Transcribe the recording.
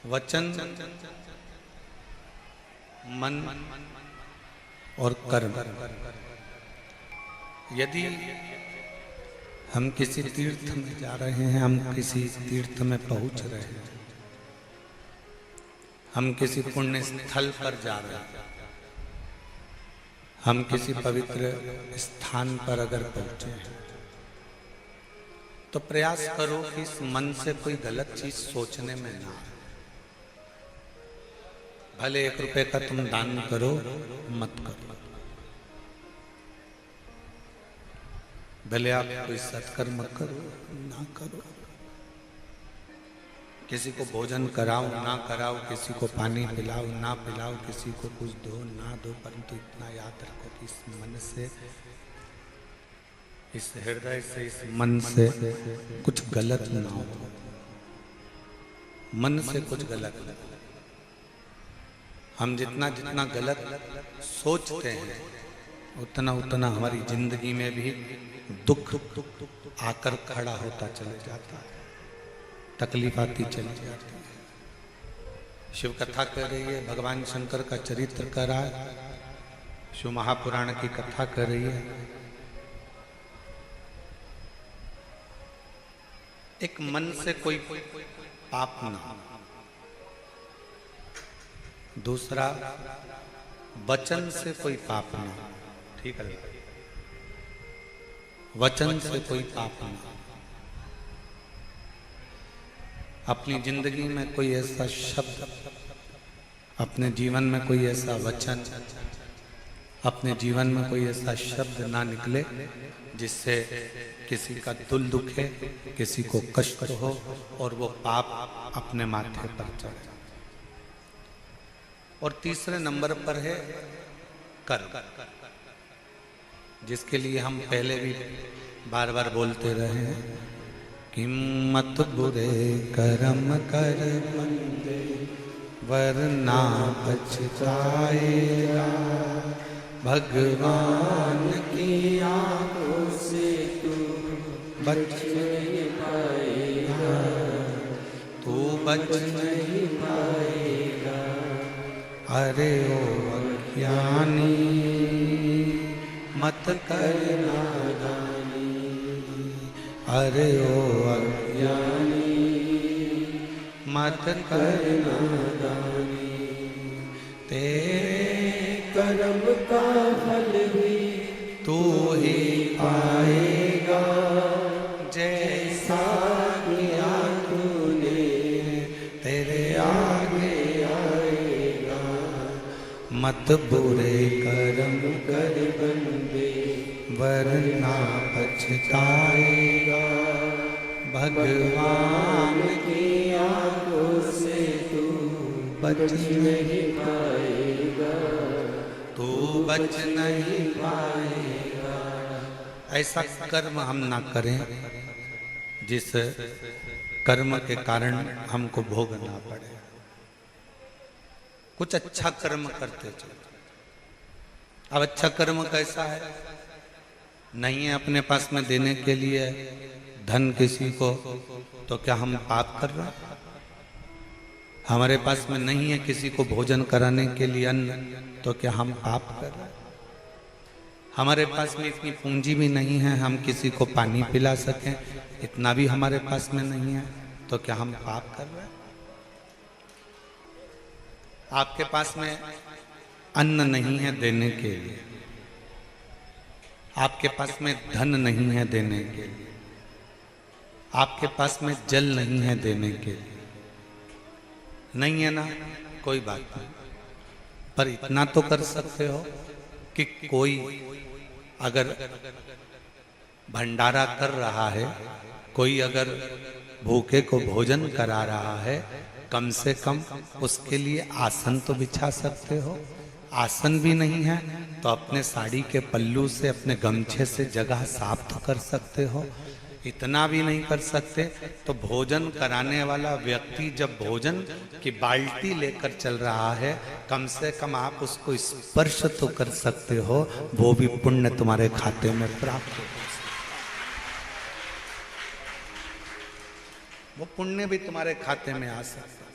वचन, मन और कर्म। यदि हम किसी तीर्थ में जा रहे हैं, हम किसी तीर्थ में पहुंच रहे हैं, हम किसी पुण्य स्थल पर जा रहे हैं, हम किसी पवित्र स्थान पर अगर पहुंचे हैं, तो प्रयास करो कि इस मन से कोई गलत चीज सोचने में ना आए। भले 1 रुपए का तुम दान करो, मत करो। भले आप कोई सत्कर्म करो, ना करो। किसी को भोजन कराओ, ना कराओ। किसी को पानी पिलाओ, ना पिलाओ। किसी को कुछ दो, ना दो। परंतु इतना याद रखो कि इस मन से, इस हृदय से, इस मन से कुछ गलत ना हो। मन से कुछ गलत ना। हम जितना जितना गलत सोचते हैं, उतना उतना हमारी जिंदगी में भी दुख आकर खड़ा होता चले जाता है, तकलीफ आती चली जाती है। शिव कथा कह रही है, भगवान शंकर का चरित्र कर रहा है, शिव महापुराण की कथा कर रही है। एक मन से कोई पाप ना, दूसरा वचन से कोई पाप ना। ठीक है, वचन से कोई पाप ना। अपनी जिंदगी में कोई ऐसा शब्द, अपने जीवन में कोई ऐसा वचन, अपने जीवन में कोई ऐसा शब्द ना निकले जिससे किसी का दिल दुखे, किसी को कष्ट हो और वो पाप अपने माथे पर चढ़े। और तीसरे नंबर पर है कर्म, जिसके लिए हम पहले भी बार बार बोलते रहे हैं कि मत बुरे कर्म कर बंदे, वरना पछताएगा। भगवान की आंखों से तू बच नहीं पाएगा, तू बच नहीं पाएगा। अरे ओ अज्ञानी, मत कर नादानी। अरे ओ अज्ञानी, मत कर नादानी। तेरे कर्म का फल भी तू ही पाएगा, जैसा किया तूने तेरे आगे आएगा। मत बुरे कर्म कर बंदे, वरना पछताएगा। भगवान की आंखों से तू बच नहीं पाएगा, तू बच नहीं पाएगा। ऐसा कर्म हम ना करें जिस कर्म के कारण हमको भोगना पड़े। कुछ अच्छा कर्म करते चलो। अब अच्छा कर्म कैसा है? नहीं है अपने पास में देने के लिए धन किसी को, तो क्या हम पाप कर रहे हैं? हमारे पास में नहीं है किसी को भोजन कराने के लिए अन्न, तो क्या हम पाप कर रहे हैं? हमारे पास में इतनी पूंजी भी नहीं है हम किसी को पानी पिला सकें, इतना भी हमारे पास में नहीं है, तो क्या हम पाप कर रहे हैं? आपके पास में अन्न नहीं है देने के लिए, आपके पास में धन नहीं है देने के लिए, आपके पास में जल नहीं है देने के लिए, नहीं है ना, कोई बात नहीं। पर इतना तो कर सकते हो कि कोई अगर भंडारा कर रहा है, कोई अगर भूखे को भोजन करा रहा है, कम से कम उसके लिए आसन तो बिछा सकते हो। आसन भी नहीं है तो अपने साड़ी के पल्लू से, अपने गमछे से जगह साफ तो कर सकते हो। इतना भी नहीं कर सकते तो भोजन कराने वाला व्यक्ति जब भोजन की बाल्टी लेकर चल रहा है, कम से कम आप उसको स्पर्श तो कर सकते हो, वो भी पुण्य तुम्हारे खाते में प्राप्त हो। वो पुण्य भी तुम्हारे खाते में आ सकता है।